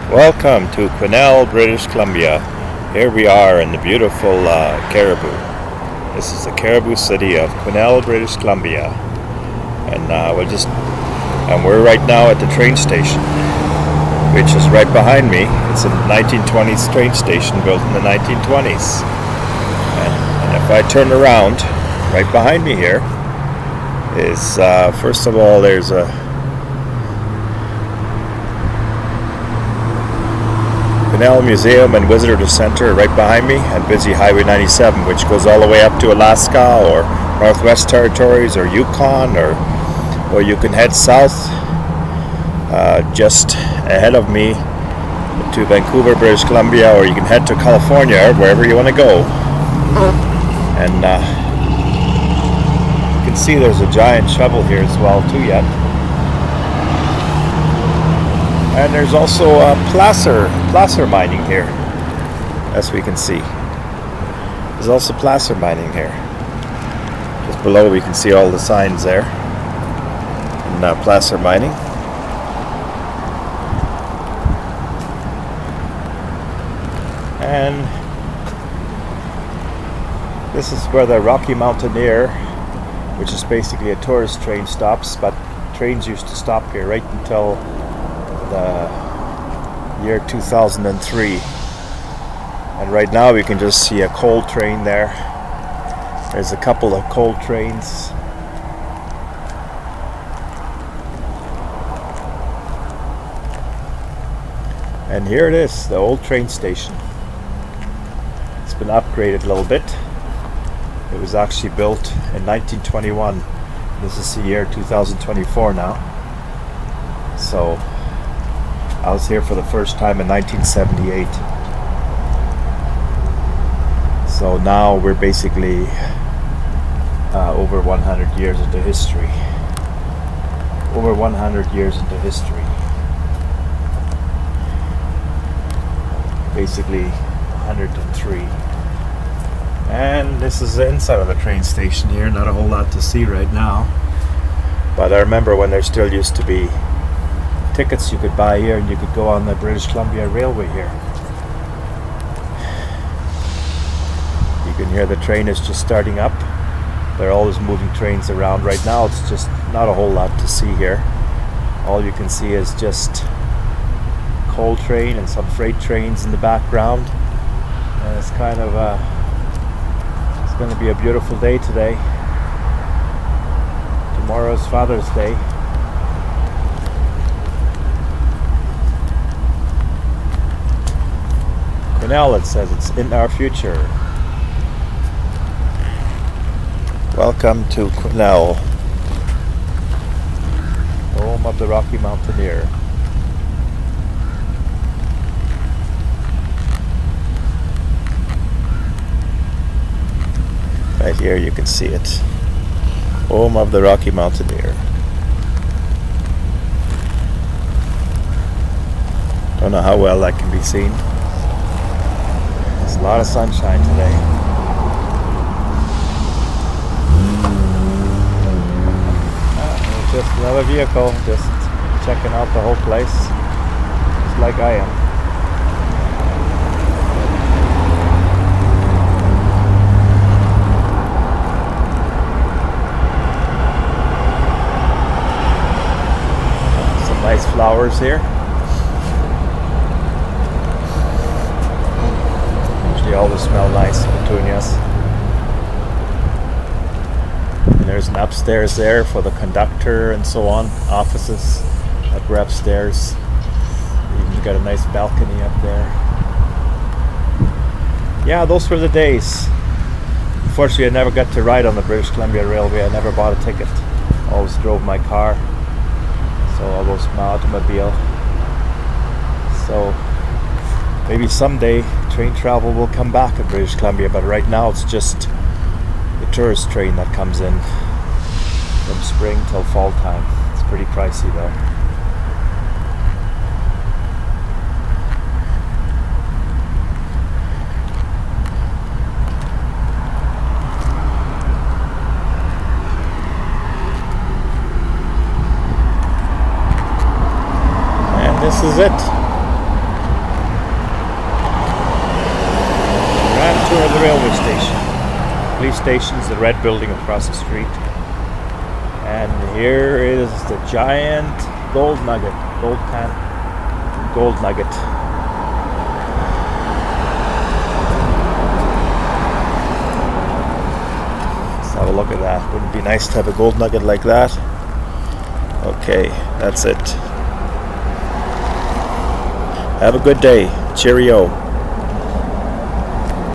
Welcome to Quesnel, British Columbia. Here we are in the beautiful Cariboo. This is the Cariboo city of Quesnel, British Columbia, and we're right now at the train station, which is right behind me. It's a 1920s train station built in the 1920s. And if I turn around, right behind me here is first of all there's a Quesnel Museum and Visitor Center right behind me, and busy Highway 97, which goes all the way up to Alaska or Northwest Territories or Yukon, or you can head south just ahead of me to Vancouver, British Columbia, or you can head to California, wherever you want to go. And you can see there's a giant shovel here as well too yet. And there's also placer mining here, as we can see. There's also placer mining here. Just below we can see all the signs there. And placer mining. And this is where the Rocky Mountaineer, which is basically a tourist train, stops. But trains used to stop here right until the year 2003, and right now we can just see a coal train there. There's a couple of coal trains, and here it is, the old train station. It's been upgraded a little bit. It was actually built in 1921. This is the year 2024 now, so I was here for the first time in 1978. So now we're basically over 100 years into history. Over 100 years into history. Basically 103. And this is the inside of the train station here. Not a whole lot to see right now. But I remember when there still used to be tickets you could buy here, and you could go on the British Columbia Railway here. You can hear the train is just starting up. They're always moving trains around. Right now it's just not a whole lot to see here. All you can see is just coal train and some freight trains in the background. And it's kind of it's going to be a beautiful day today. Tomorrow's Father's Day. Quesnel, it says, it's in our future. Welcome to Quesnel, home of the Rocky Mountaineer. Right here you can see it. Home of the Rocky Mountaineer. Don't know how well that can be seen. A lot of sunshine today. Just another vehicle, just checking out the whole place, just like I am. Some nice flowers here. They always smell nice, petunias. And there's an upstairs there for the conductor and so on, offices that were upstairs. Even got a nice balcony up there. Yeah, those were the days. Unfortunately, I never got to ride on the British Columbia Railway. I never bought a ticket. Always drove my car, so almost my automobile. So maybe someday train travel will come back in British Columbia, but right now it's just the tourist train that comes in from spring till fall time. It's pretty pricey though. And this is it. police station's the red building across the street. And here is the giant gold nugget. Gold nugget. Let's have a look at that. Wouldn't it be nice to have a gold nugget like that? Okay, that's it. Have a good day. Cheerio.